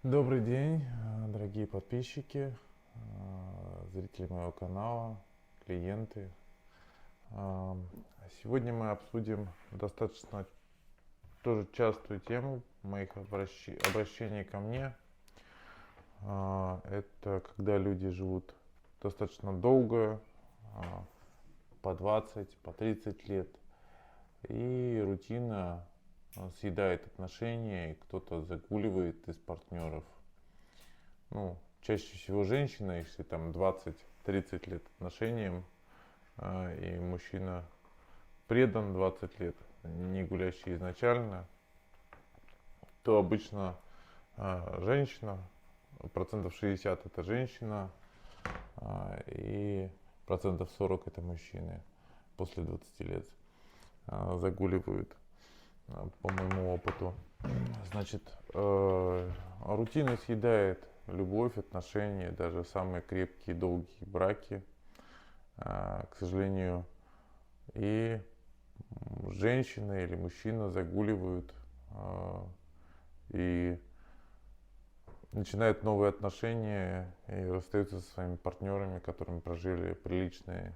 Добрый день, дорогие подписчики, зрители моего канала, клиенты. А, Сегодня мы обсудим достаточно тоже частую тему моих обращений ко мне. Это когда люди живут достаточно долго, по 20, по 30 лет, и рутина съедает отношения, и кто-то загуливает из партнеров. Ну, чаще всего женщина, если там 20-30 лет отношениям, и мужчина предан 20 лет, не гулящий изначально, то обычно женщина, процентов 60 это женщина, и процентов 40 это мужчины после 20 лет загуливают, по моему опыту. Значит, рутина съедает любовь, отношения, даже самые крепкие, долгие браки, к сожалению. И женщина или мужчина загуливают и начинают новые отношения и расстаются со своими партнерами, которыми прожили приличное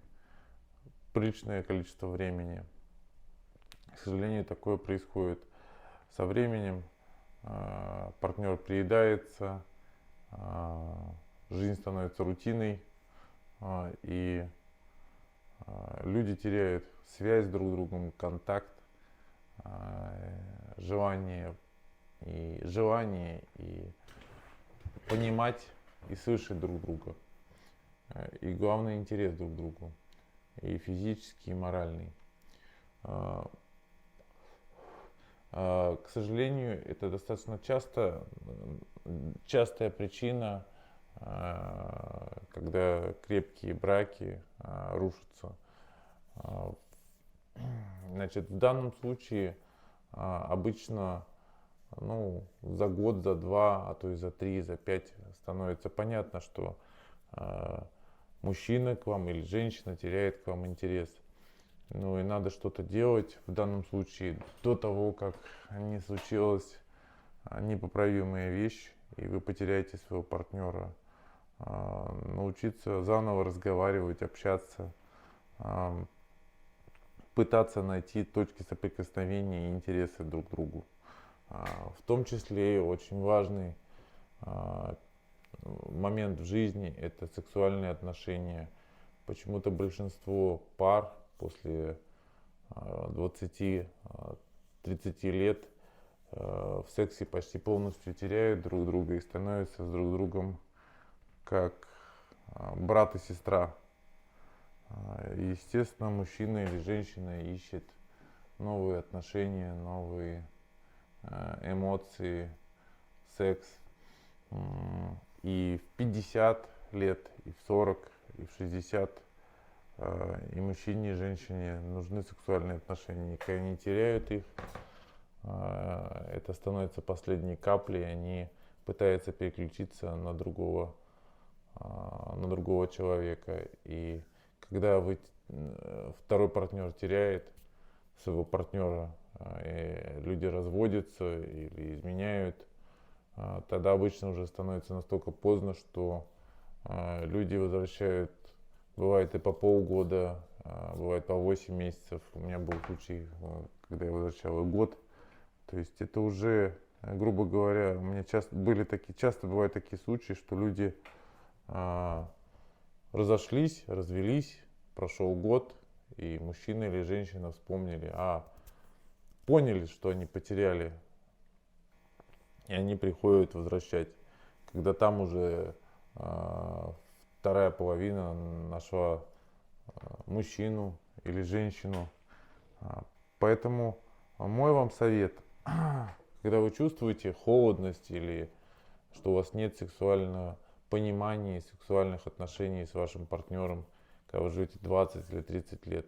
количество времени. К сожалению, такое происходит со временем. Партнер приедается, жизнь становится рутиной, и люди теряют связь друг с другом, контакт, желание и понимать и слышать друг друга. И главный интерес друг к другу, и физический, и моральный. К сожалению, это достаточно частая причина, когда крепкие браки рушатся. Значит, в данном случае обычно за год, за два, а то и за три, за пять становится понятно, что мужчина к вам или женщина теряет к вам интерес. Ну и надо что-то делать в данном случае до того, как не случилась непоправимая вещь, и вы потеряете своего партнера. Научиться заново разговаривать, общаться, пытаться найти точки соприкосновения и интересы друг к другу. В том числе очень важный момент в жизни – это сексуальные отношения. Почему-то большинство пар после 20-30 лет в сексе почти полностью теряют друг друга и становятся с друг другом как брат и сестра. Естественно, мужчина или женщина ищет новые отношения, новые эмоции, секс. И в 50 лет, и в 40, и в 60 и мужчине, и женщине нужны сексуальные отношения. И когда они теряют их, это становится последней каплей, и они пытаются переключиться на другого человека. И когда второй партнер теряет своего партнера, и люди разводятся или изменяют, тогда обычно уже становится настолько поздно, что люди возвращают, бывает и по полгода, бывает по 8 месяцев. У меня был случай, когда я возвращал и год. То есть это уже, грубо говоря, у меня часто бывают такие случаи, что люди разошлись, развелись, прошел год, и мужчина или женщина вспомнили, поняли, что они потеряли, и они приходят возвращать, когда там уже вторая половина нашла мужчину или женщину. Поэтому мой вам совет: когда вы чувствуете холодность или что у вас нет сексуального понимания, сексуальных отношений с вашим партнером, когда вы живете 20 или 30 лет,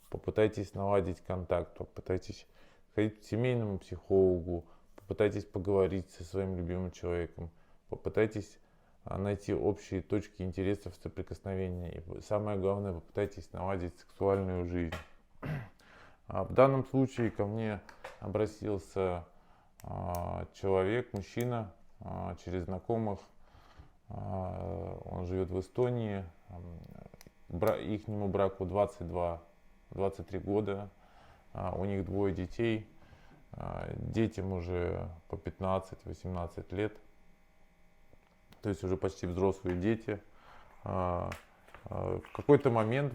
попытайтесь наладить контакт, попытайтесь ходить к семейному психологу, попытайтесь поговорить со своим любимым человеком, попытайтесь найти общие точки интересов соприкосновения. И самое главное, попытайтесь наладить сексуальную жизнь. В данном случае ко мне обратился человек, мужчина, через знакомых. Он живет в Эстонии. Ихнему браку 22-23 года. У них 2 детей. Детям уже по 15-18 лет. То есть уже почти взрослые дети. В какой-то момент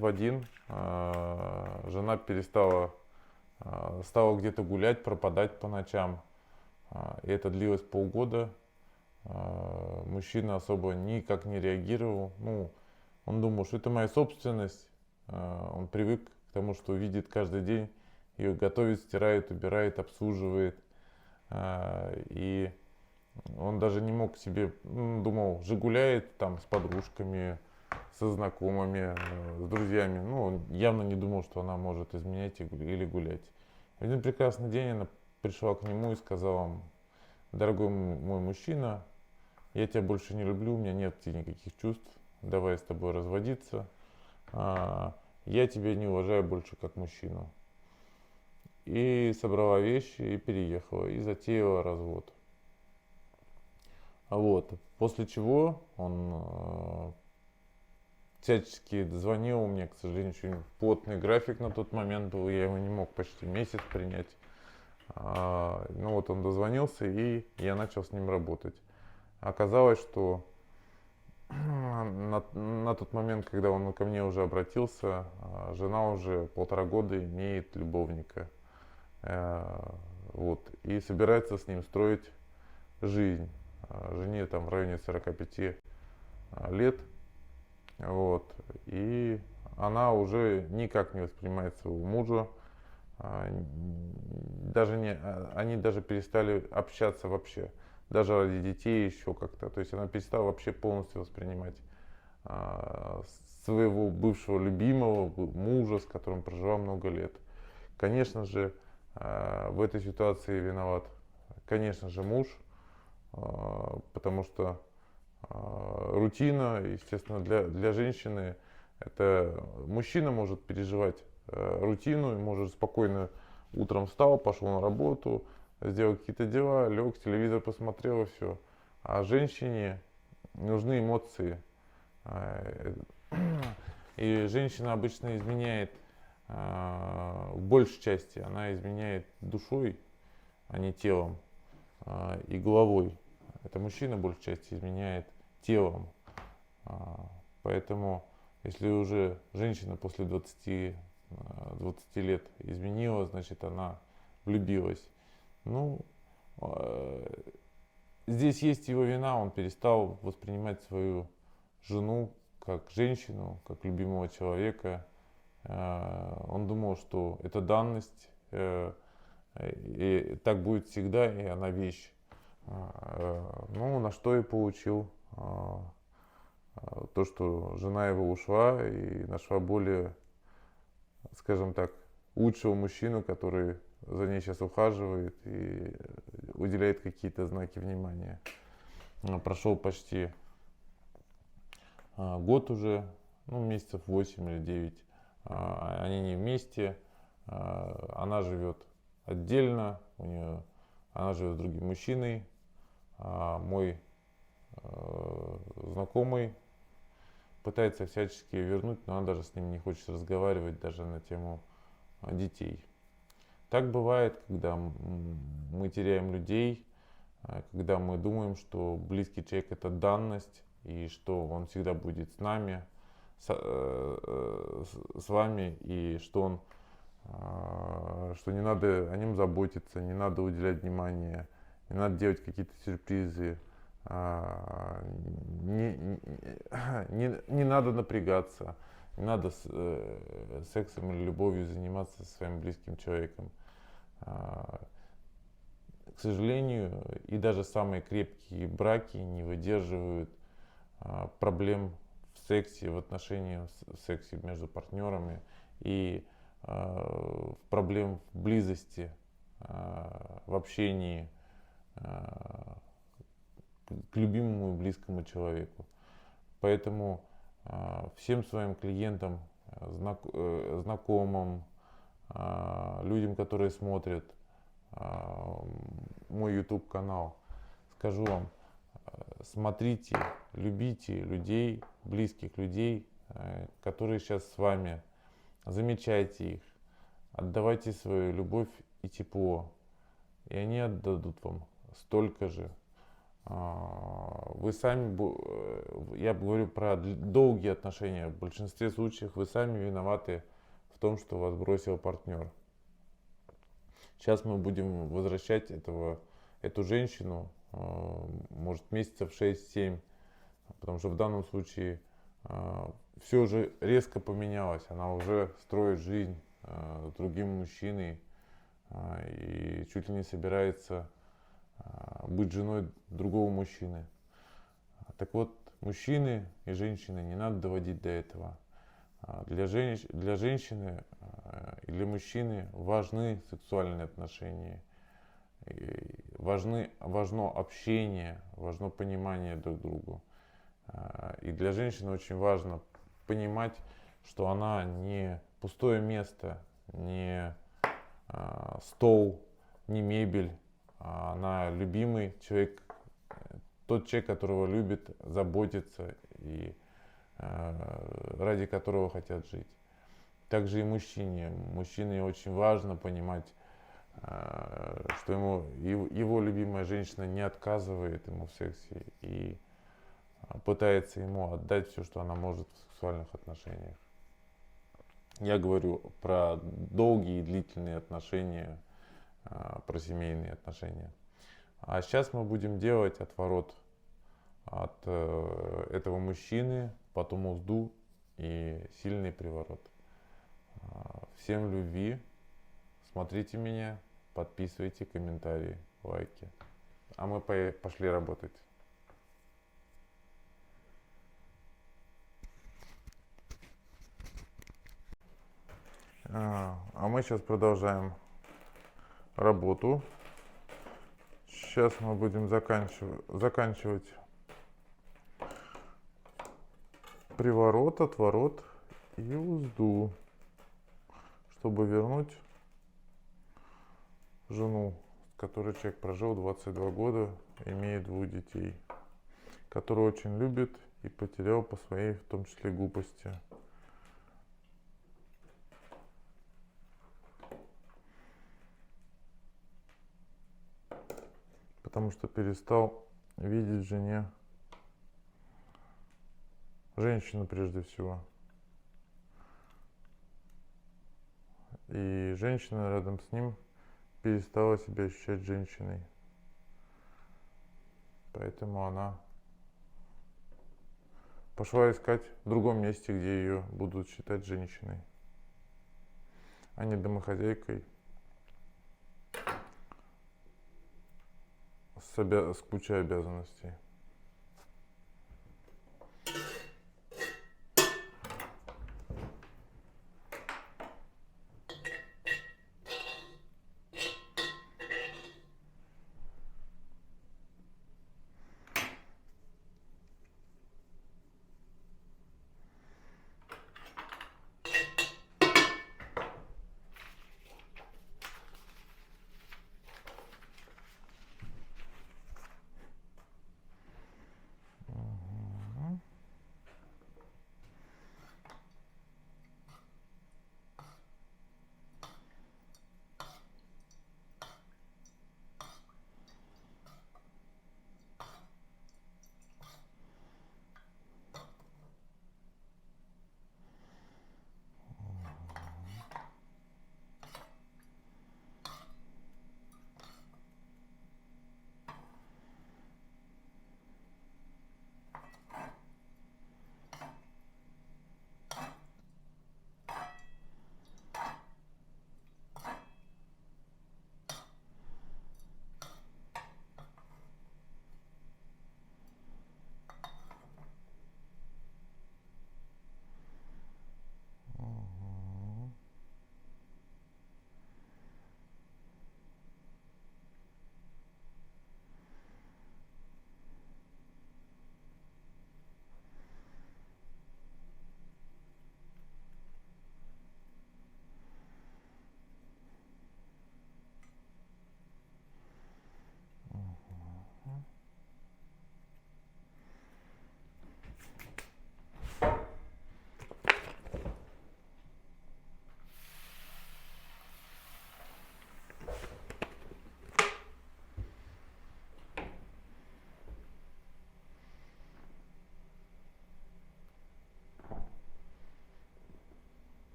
жена стала где-то гулять, пропадать по ночам. И это длилось полгода. Мужчина особо никак не реагировал. Ну, он думал, что это моя собственность. Он привык к тому, что видит каждый день. Ее готовит, стирает, убирает, обслуживает. И он даже не мог себе, думал, же гуляет там с подружками, со знакомыми, с друзьями. Ну, он явно не думал, что она может изменять или гулять. В один прекрасный день она пришла к нему и сказала: дорогой мой мужчина, я тебя больше не люблю, у меня нет никаких чувств, давай с тобой разводиться. Я тебя не уважаю больше как мужчину. И собрала вещи и переехала, и затеяла развод. Вот. После чего он всячески звонил, у меня, к сожалению, очень плотный график на тот момент был, я его не мог почти месяц принять. Ну вот он дозвонился, и я начал с ним работать. Оказалось, что на тот момент, когда он ко мне уже обратился, жена уже 1,5 года имеет любовника. Вот, и собирается с ним строить жизнь. Жене там в районе 45 лет. Вот, и она уже никак не воспринимает своего мужа. Они даже перестали общаться вообще. Даже ради детей еще как-то. То есть она перестала вообще полностью воспринимать своего бывшего любимого мужа, с которым прожила много лет. Конечно же, в этой ситуации виноват, конечно же, муж, потому что рутина, естественно, для женщины, это мужчина может переживать рутину, может спокойно утром встал, пошел на работу, сделал какие-то дела, лег, телевизор посмотрел и все. А женщине нужны эмоции. И женщина обычно изменяет в большей части, она изменяет душой, а не телом и головой. Это мужчина в большей части изменяет телом. Поэтому, если уже женщина после 20 лет изменила, значит она влюбилась. Ну, здесь есть его вина, он перестал воспринимать свою жену как женщину, как любимого человека. Он думал, что это данность, и так будет всегда, и она вещь. Ну, на что и получил то, что жена его ушла и нашла более, скажем так, лучшего мужчину, который за ней сейчас ухаживает и уделяет какие-то знаки внимания. Прошел почти год уже, ну, месяцев 8 или 9. Они не вместе, она живет отдельно, она живет с другим мужчиной. Мой знакомый пытается всячески ее вернуть, но она даже с ним не хочет разговаривать, даже на тему детей. Так бывает, когда мы теряем людей, когда мы думаем, что близкий человек это данность, и что он всегда будет с нами, с вами, и что не надо о нем заботиться, не надо уделять внимание, не надо делать какие-то сюрпризы, не надо напрягаться, не надо сексом или любовью заниматься со своим близким человеком. К сожалению, и даже самые крепкие браки не выдерживают проблем в сексе, в отношениях в сексе между партнерами и проблем в близости, в общении к любимому и близкому человеку. Поэтому всем своим клиентам, знакомым, людям, которые смотрят мой YouTube канал, скажу вам, смотрите, любите людей, близких людей, которые сейчас с вами, замечайте их, отдавайте свою любовь и тепло, и они отдадут вам столько же. Вы сами, я говорю про долгие отношения, в большинстве случаев вы сами виноваты в том, что вас бросил партнер. Сейчас мы будем возвращать эту женщину, может, месяцев 6-7, потому что в данном случае все уже резко поменялось, она уже строит жизнь с другим мужчиной и чуть ли не собирается быть женой другого мужчины. Так вот, мужчины и женщины не надо доводить до этого. Для женщины и для мужчины важны сексуальные отношения, важно общение, важно понимание друг другу. И для женщины очень важно понимать, что она не пустое место, не стол, не мебель, а она любимый человек, тот человек, которого любит, заботится и ради которого хотят жить. Также и мужчине. Мужчине очень важно понимать, что его любимая женщина не отказывает ему в сексе и пытается ему отдать все, что она может в сексуальных отношениях. Я говорю про долгие и длительные отношения, про семейные отношения. А сейчас мы будем делать отворот от этого мужчины, потом узду и сильный приворот. Всем любви, смотрите меня, подписывайте, комментарии, лайки. А мы пошли работать. А мы сейчас продолжаем работу. Сейчас мы будем заканчивать приворот, отворот и узду, чтобы вернуть жену, с которой человек прожил 22 года, имеет 2 детей, которую очень любит и потерял по своей, в том числе, глупости. Потому что перестал видеть в жене женщину прежде всего. И женщина рядом с ним перестала себя ощущать женщиной. Поэтому она пошла искать в другом месте, где ее будут считать женщиной, а не домохозяйкой с кучей обязанностей.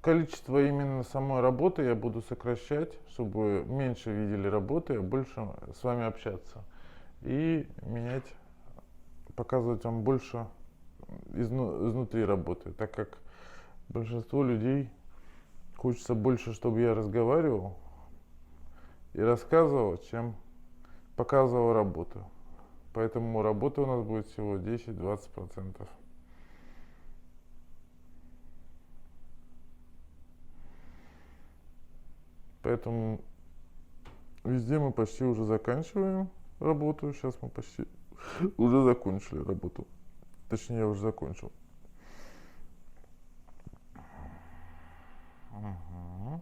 количество именно самой работы я буду сокращать, чтобы меньше видели работы, а больше с вами общаться. И менять, показывать вам больше изнутри работы, так как большинство людей хочется больше, чтобы я разговаривал и рассказывал, чем показывал работу. Поэтому работа у нас будет всего 10-20%. Поэтому везде мы почти уже заканчиваем работу. Сейчас мы почти уже закончили работу. Точнее, я уже закончил. Ага.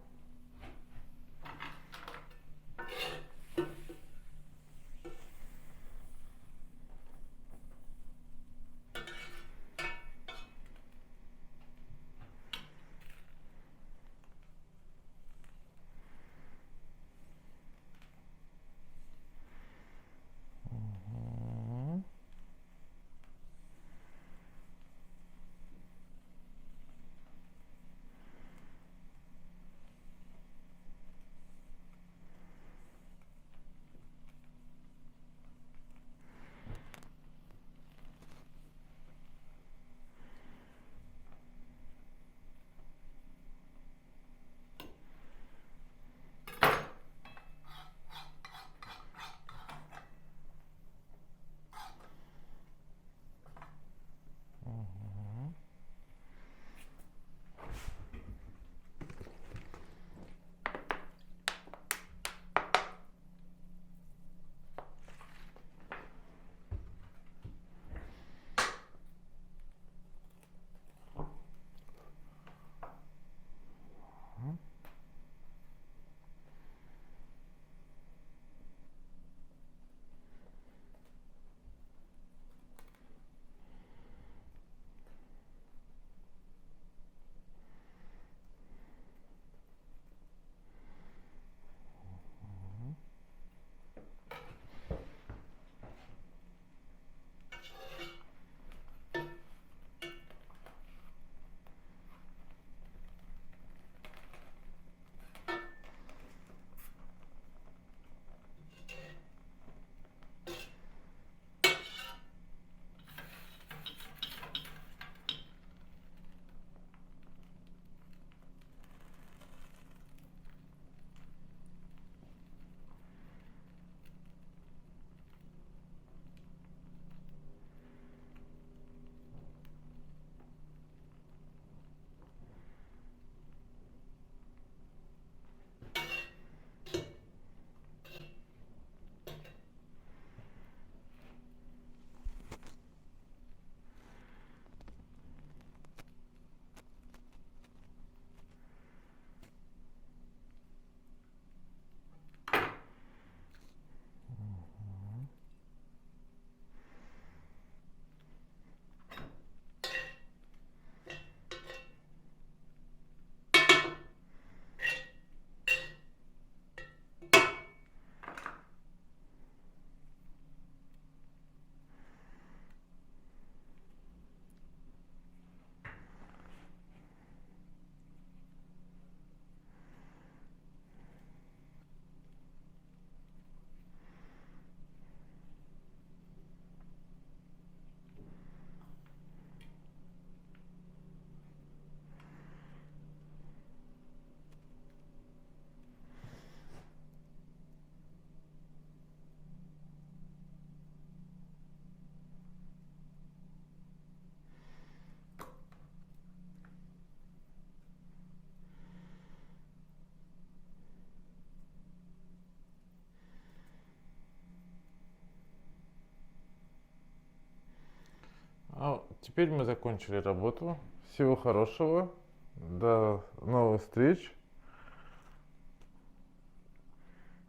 Теперь мы закончили работу. Всего хорошего. До новых встреч.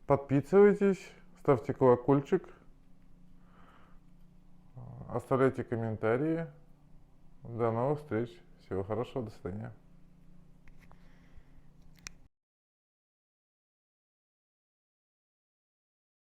Подписывайтесь, ставьте колокольчик, оставляйте комментарии. До новых встреч. Всего хорошего. До свидания.